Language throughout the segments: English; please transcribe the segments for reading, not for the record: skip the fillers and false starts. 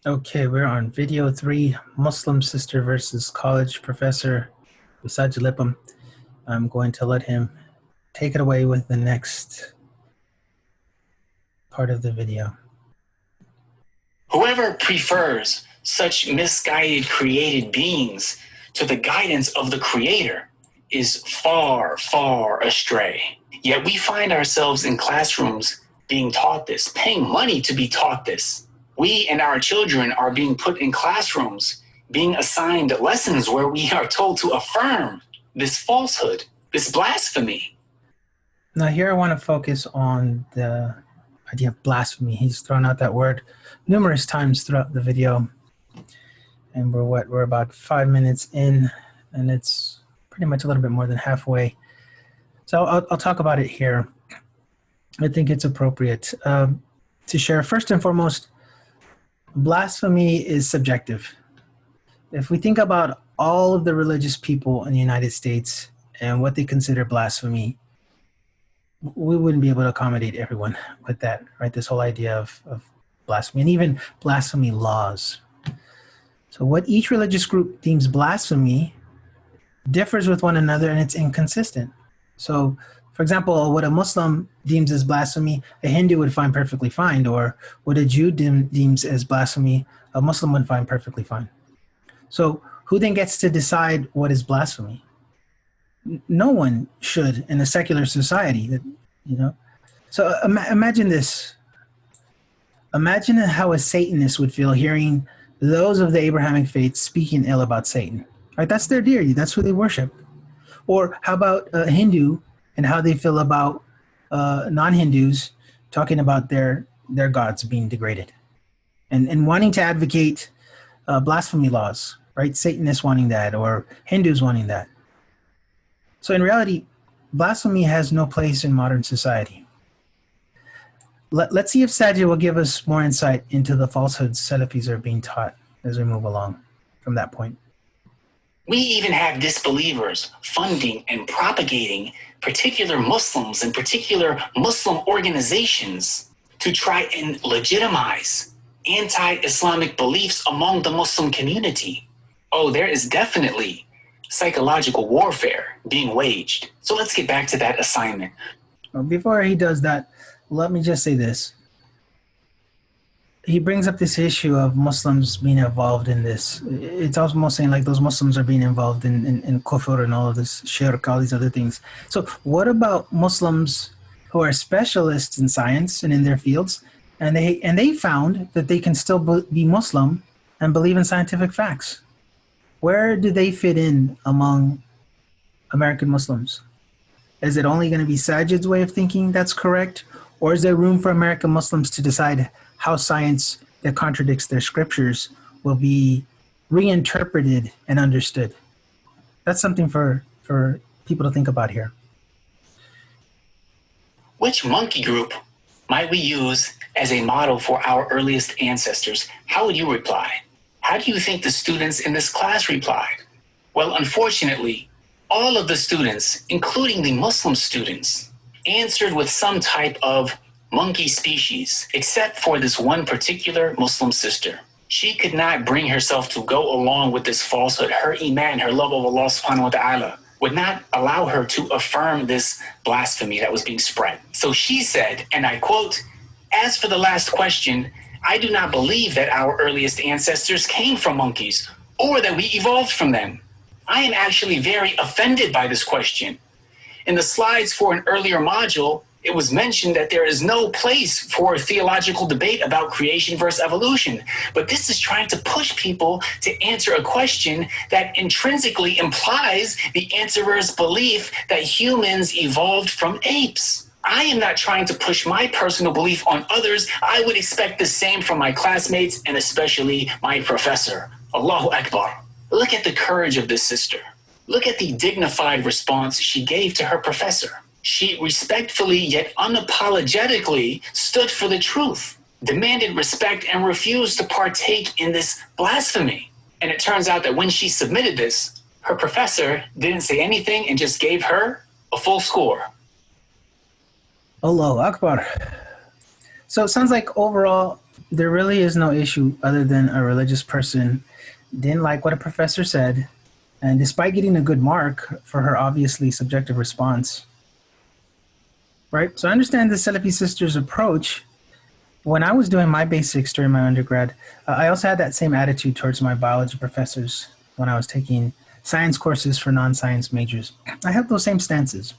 Okay, we're on video 3, Muslim sister versus college professor with Saajid Lipham. I'm going to let him take it away with the next part of the video. Whoever prefers such misguided created beings to the guidance of the Creator is far, far astray. Yet we find ourselves in classrooms being taught this, paying money to be taught this. We and our children are being put in classrooms, being assigned lessons where we are told to affirm this falsehood, this blasphemy. Now here I want to focus on the idea of blasphemy. He's thrown out that word numerous times throughout the video. And we're about 5 minutes in, and it's pretty much a little bit more than halfway. So I'll talk about it here. I think it's appropriate to share. First and foremost, blasphemy is subjective. If we think about all of the religious people in the United States and what they consider blasphemy, we wouldn't be able to accommodate everyone with that, right? This whole idea of blasphemy and even blasphemy laws. So what each religious group deems blasphemy differs with one another, and it's inconsistent. So, for example, what a Muslim deems as blasphemy, a Hindu would find perfectly fine, or what a Jew deems as blasphemy, a Muslim would find perfectly fine. So who then gets to decide what is blasphemy? No one should in a secular society, So imagine this. Imagine how a Satanist would feel hearing those of the Abrahamic faith speaking ill about Satan. Right? That's their deity. That's who they worship. Or how about a Hindu and how they feel about non-Hindus talking about their gods being degraded and wanting to advocate blasphemy laws, right? Satanists wanting that or Hindus wanting that. So in reality, blasphemy has no place in modern society. Let's see if Saajid will give us more insight into the falsehoods Salafis are being taught as we move along from that point. We even have disbelievers funding and propagating particular Muslims and particular Muslim organizations to try and legitimize anti-Islamic beliefs among the Muslim community. Oh, there is definitely psychological warfare being waged. So let's get back to that assignment. Well, before he does that, let me just say this. He brings up this issue of Muslims being involved in this. It's almost saying like those Muslims are being involved in kufr and all of this, shirk, all these other things. So what about Muslims who are specialists in science and in their fields, and they found that they can still be Muslim and believe in scientific facts? Where do they fit in among American Muslims? Is it only going to be Saajid's way of thinking that's correct? Or is there room for American Muslims to decide how science that contradicts their scriptures will be reinterpreted and understood? That's something for people to think about here. Which monkey group might we use as a model for our earliest ancestors? How would you reply? How do you think the students in this class replied? Well, unfortunately, all of the students, including the Muslim students, answered with some type of monkey species, except for this one particular Muslim sister. She could not bring herself to go along with this falsehood. Her iman, her love of Allah subhanahu wa ta'ala, would not allow her to affirm this blasphemy that was being spread. So she said, and I quote, "As for the last question, I do not believe that our earliest ancestors came from monkeys or that we evolved from them. I am actually very offended by this question. In the slides for an earlier module, it was mentioned that there is no place for theological debate about creation versus evolution. But this is trying to push people to answer a question that intrinsically implies the answerer's belief that humans evolved from apes. I am not trying to push my personal belief on others. I would expect the same from my classmates and especially my professor. Allahu Akbar." Look at the courage of this sister. Look at the dignified response she gave to her professor. She respectfully yet unapologetically stood for the truth, demanded respect, and refused to partake in this blasphemy. And it turns out that when she submitted this, her professor didn't say anything and just gave her a full score. Allahu Akbar. So it sounds like overall there really is no issue other than a religious person didn't like what a professor said, and despite getting a good mark for her obviously subjective response, right? So I understand the Salafi sister's approach. When I was doing my basics during my undergrad, I also had that same attitude towards my biology professors when I was taking science courses for non-science majors. I had those same stances.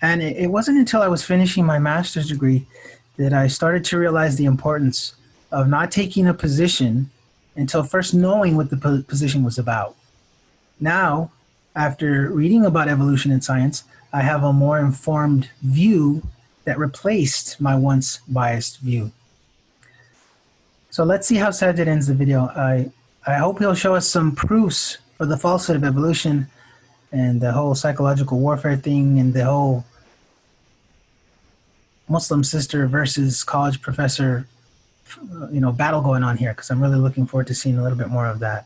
And it wasn't until I was finishing my master's degree that I started to realize the importance of not taking a position until first knowing what the position was about. Now, after reading about evolution in science, I have a more informed view that replaced my once biased view. So let's see how Saajid ends the video. I hope he'll show us some proofs for the falsehood of evolution and the whole psychological warfare thing and the whole Muslim sister versus college professor, battle going on here, because I'm really looking forward to seeing a little bit more of that.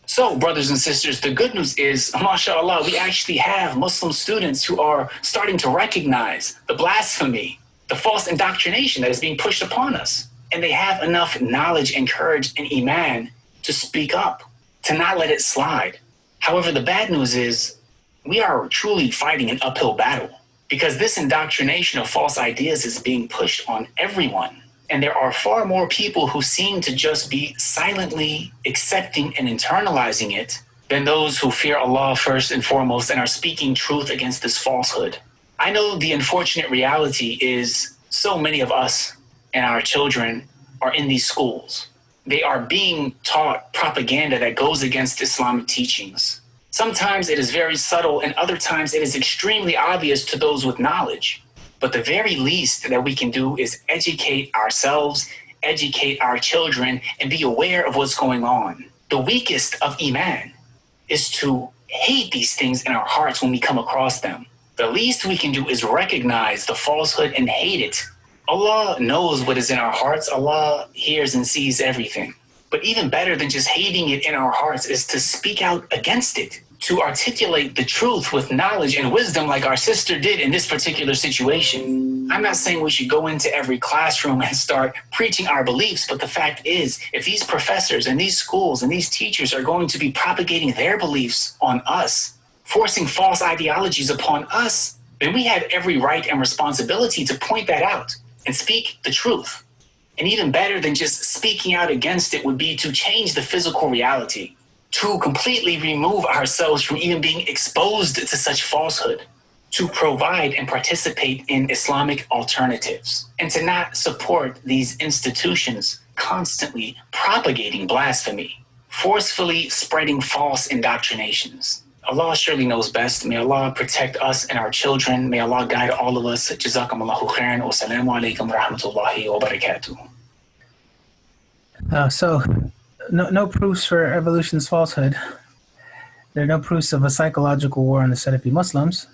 So, brothers and sisters, the good news is, mashallah, we actually have Muslim students who are starting to recognize the blasphemy, the false indoctrination that is being pushed upon us. And they have enough knowledge and courage and iman to speak up, to not let it slide. However, the bad news is we are truly fighting an uphill battle because this indoctrination of false ideas is being pushed on everyone. And there are far more people who seem to just be silently accepting and internalizing it than those who fear Allah first and foremost and are speaking truth against this falsehood. I know the unfortunate reality is so many of us and our children are in these schools. They are being taught propaganda that goes against Islamic teachings. Sometimes it is very subtle, and other times it is extremely obvious to those with knowledge. But the very least that we can do is educate ourselves, educate our children, and be aware of what's going on. The weakest of iman is to hate these things in our hearts when we come across them. The least we can do is recognize the falsehood and hate it. Allah knows what is in our hearts. Allah hears and sees everything. But even better than just hating it in our hearts is to speak out against it, to articulate the truth with knowledge and wisdom like our sister did in this particular situation. I'm not saying we should go into every classroom and start preaching our beliefs, but the fact is, if these professors and these schools and these teachers are going to be propagating their beliefs on us, forcing false ideologies upon us, then we have every right and responsibility to point that out and speak the truth. And even better than just speaking out against it would be to change the physical reality, to completely remove ourselves from even being exposed to such falsehood, to provide and participate in Islamic alternatives, and to not support these institutions constantly propagating blasphemy, forcefully spreading false indoctrinations. Allah surely knows best. May Allah protect us and our children. May Allah guide all of us. Jazakumullahu khairan. Wassalamu alaikum wa rahmatullahi wa barakatuh. So, no proofs for evolution's falsehood. There are no proofs of a psychological war on the Salafi Muslims.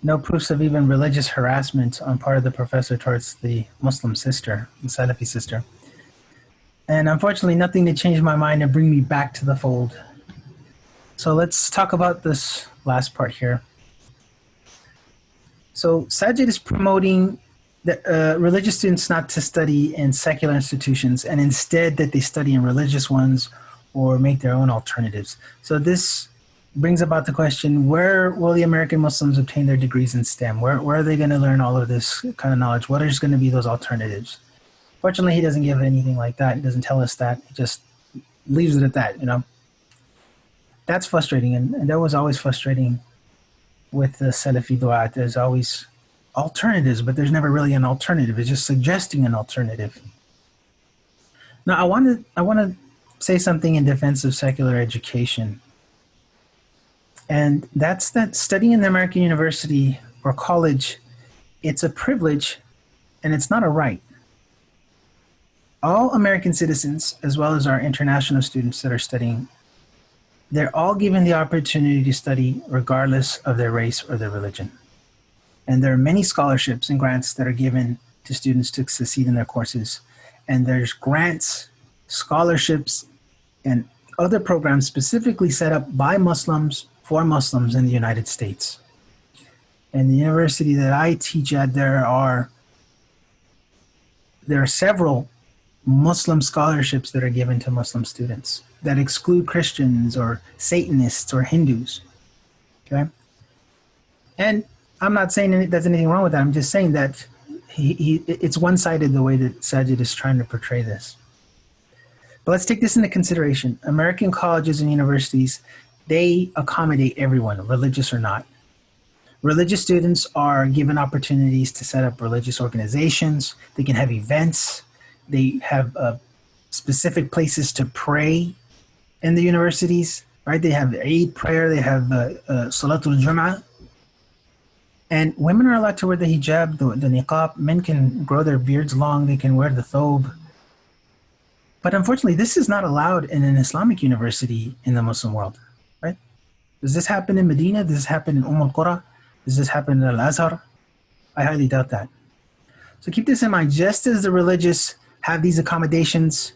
No proofs of even religious harassment on part of the professor towards the Muslim sister, the Salafi sister. And unfortunately, nothing to change my mind and bring me back to the fold. So let's talk about this last part here. So Saajid is promoting the religious students not to study in secular institutions and instead that they study in religious ones or make their own alternatives. So this brings about the question, where will the American Muslims obtain their degrees in STEM? Where are they going to learn all of this kind of knowledge? What is going to be those alternatives? Fortunately, he doesn't give anything like that. He doesn't tell us that. He just leaves it at that, That's frustrating, and that was always frustrating with the Salafi du'at. There's always alternatives, but there's never really an alternative. It's just suggesting an alternative. Now, I want to say something in defense of secular education, and that's that studying in the American university or college, it's a privilege, and it's not a right. All American citizens, as well as our international students that are studying, they're all given the opportunity to study regardless of their race or their religion. And there are many scholarships and grants that are given to students to succeed in their courses. And there's grants, scholarships, and other programs specifically set up by Muslims for Muslims in the United States. And the university that I teach at, there are there are several Muslim scholarships that are given to Muslim students that exclude Christians or Satanists or Hindus. Okay? And I'm not saying there's anything wrong with that. I'm just saying that it's one-sided the way that Saajid is trying to portray this. But let's take this into consideration. American colleges and universities, they accommodate everyone, religious or not. Religious students are given opportunities to set up religious organizations. They can have events. They have specific places to pray in the universities, right? They have Eid prayer. They have Salatul Jum'ah. And women are allowed to wear the hijab, the niqab. Men can grow their beards long. They can wear the thobe. But unfortunately, this is not allowed in an Islamic university in the Muslim world, right? Does this happen in Medina? Does this happen in al-Qura? Does this happen in Al-Azhar? I highly doubt that. So keep this in mind. Just as the religious have these accommodations,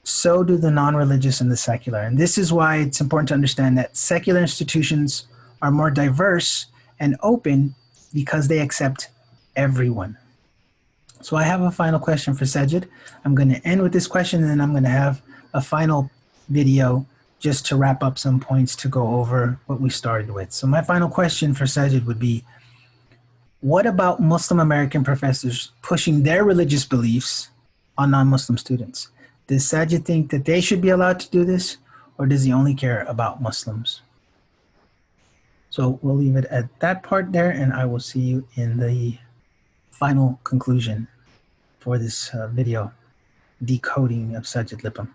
so do the non-religious and the secular. And this is why it's important to understand that secular institutions are more diverse and open because they accept everyone. So I have a final question for Saajid. I'm going to end with this question, and then I'm going to have a final video just to wrap up some points to go over what we started with. So my final question for Saajid would be, what about Muslim American professors pushing their religious beliefs on non-Muslim students? Does Saajid think that they should be allowed to do this, or does he only care about Muslims? So we'll leave it at that part there, and I will see you in the final conclusion for this video, Decoding of Saajid Lipham.